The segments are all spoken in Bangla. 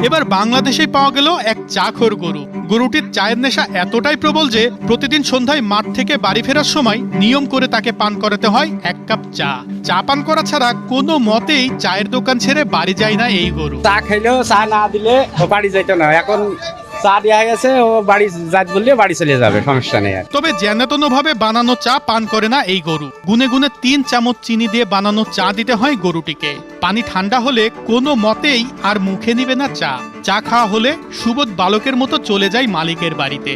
এবার বাংলাদেশেই পাওয়া গেল এক চাখোর গরু। গরুটির চায়ের নেশা এতটাই প্রবল যে প্রতিদিন সন্ধ্যায় মাঠ থেকে বাড়ি ফেরার সময় নিয়ম করে তাকে পান করাতে হয় 1 কাপ চা। চা পান করা ছাড়া কোনো মতেই চায়ের দোকান ছেড়ে বাড়ি যায় না এই গরু। চা খাইলেও চা না দিলে ও বাড়ি যাইতো না। এখন চা দেওয়া গেছে, ও বাড়ি যাত বললে বাড়ি চলে যাবে, সমস্যা নেই। তবে যেনতেন ভাবে বানানো চা পান করে না এই গরু। গুনে গুনে 3 চামচ চিনি দিয়ে বানানো চা দিতে হয় গরুটিকে। পানি ঠান্ডা হলে কোনো মতেই আর মুখে নিবে না চা। চা খাওয়া হলে সুবোধ বালকের মতো চলে যায় মালিকের বাড়িতে।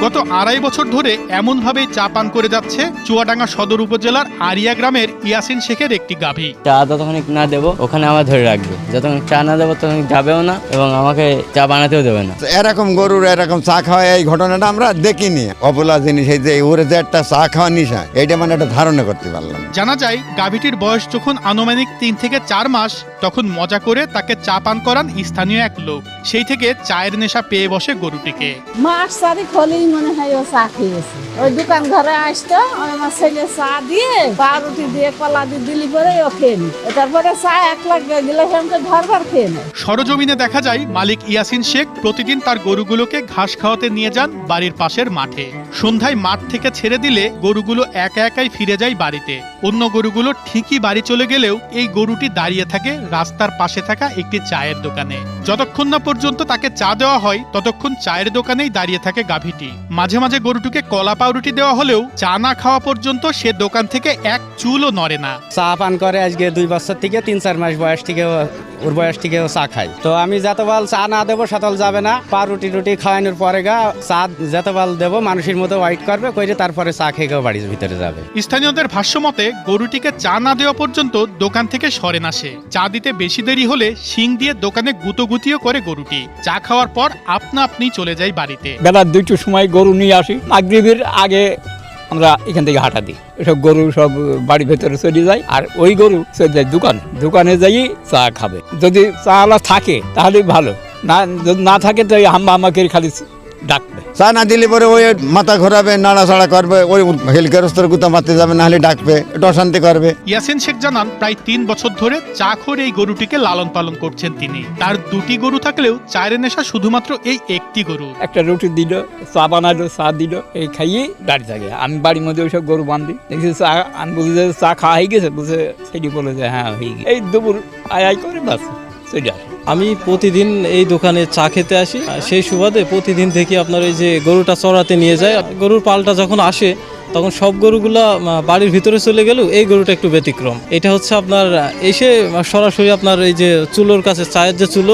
গত 2.5 বছর ধরে এমন ভাবে চা পান করে যাচ্ছে চুয়াডাঙ্গা সদর উপজেলার আরিয়া গ্রামের ইয়াসিন শেখের একটি গাভী। চা যতক্ষণ না দেবো ওখানে আমার ধরে রাখবে, যতক্ষণ চা না দেবো তখন যাবেও না এবং আমাকে চা বানাতেও দেবে না। এরকম গরুর এরকম চা খাওয়া, এই ঘটনাটা আমরা দেখিনি। অবলা জিনিস এই যে ওরে যে একটা চা খাওয়া নিশা, এইটা মানে একটা ধারণা করতে পারলাম। জানা যায় গাভীটির বয়স যখন আনুমানিক 3 থেকে 4 মাস, তখন মজা করে তাকে চা পান করান স্থানীয় এক লোক। সেই থেকে চায়ের নেশা পেয়ে বসে গরুটিকে। মাস 4 হলেই মনে হয় ও চা খেয়েছে। ওই দোকান ঘরে আসতো, আমার ছেলে চা দিয়ে পাউরুটি দিয়ে কলা দিয়ে দিলি পরে ও খেয়ে নি। তারপরে চা 1 লাখ গেলে সেমকে ঘরবার খেয়ে নেয়। সরজমিনে দেখা যায় মালিক ইয়াসিন শেখ প্রতিদিন তার গরুগুলোকে ঘাস খাওয়াতে নিয়ে যান বাড়ির পাশের মাঠে। সন্ধ্যায় মাঠ থেকে ছেড়ে দিলে গরুগুলো একা একাই ফিরে যায় বাড়িতে। অন্য গরুগুলো ঠিকই বাড়ি চলে গেলেও এই গরুটি দাঁড়িয়ে থাকে রাস্তার পাশে থাকা একটি চায়ের দোকানে। যতক্ষণ না পর্যন্ত তাকে চা দেওয়া হয় ততক্ষণ চায়ের দোকানেই দাঁড়িয়ে থাকে গাভীটি। মাঝে মাঝে গরুটিকে কলা পাউরুটি দেওয়া হলেও চা না খাওয়া পর্যন্ত সে দোকান থেকে এক চুলও নড়ে না। চা পান করে আজকে 2 বছর থেকে 3-4 মাস বয়স থেকে ওর বয়স থেকে ও চা খায়। তো আমি যতবাল চা না দেবো সেতল যাবে না। পাউরুটি রুটি খাওয়ানোর পরে গা চা যতবাল দেবো মানুষের মতো ওয়াইট করবে, করে তারপরে চা খেয়ে গেও বাড়ির ভিতরে যাবে। স্থানীয়দের ভাষ্য মতে গরুটিকে চা না দেওয়া পর্যন্ত দোকান থেকে সরে না সে। চা দিতে বেশি দেরি হলে শিং দিয়ে দোকানে গুতোগুতিও করে গরুটি। চা খাওয়ার পর আপনা আপনি চলে যায় বাড়িতে। বেলা 2টার সময় গরু নিয়ে আসি, মাগরিবের আগে আমরা এখান থেকে হাঁটা দিই। সব গরু সব বাড়ির ভেতরে চলে যায়, আর ওই গরু চলে যায় দোকানে যাই চা খাবে। যদি চা আলা থাকে তাহলে ভালো, যদি না থাকে তো হাম্মা আমাকে খালি ডাকবে। চা না দিলে পরে ওই মাথা ঘোরাবে, নাড়াচাড়া করবে, ওই হেলিকপ্টার গুতা মারতে যাবে, না হলে ডাকবে, একটু অশান্তি করবে। ইয়াসিন শেখ জানান প্রায় 3 বছর ধরে চাখোর এই গরুটিকে লালন পালন করছেন তিনি। তার 2টি গরু থাকলেও চায়ের নেশা শুধুমাত্র এই একটি গরু। একটা রুটি দিল, চা বানালো, চা দিল, এই খাইয়ে দাঁড়িয়ে থাকে। আমি বাড়ির মধ্যে ওইসব গরু বান্ধি, দেখছি চা, আমি বুঝি যে চা খাওয়া হয়ে গেছে, বুঝে সেটি বলে যে হ্যাঁ হয়ে গেছে। এই দুপুর আয় করে বাস সেটা। আমি প্রতিদিন এই দোকানে চা খেতে আসি, সেই সুবাদে প্রতিদিন থেকে আপনার এই যে গরুটা চড়াতে নিয়ে যায়। গরুর পালটা যখন আসে তখন সব গরুগুলা বাড়ির ভিতরে চলে গেল, এই গরুটা একটু ব্যতিক্রম। এটা হচ্ছে আপনার এসে সরাসরি আপনার এই যে চুলোর কাছে, চায়ের যে চুলো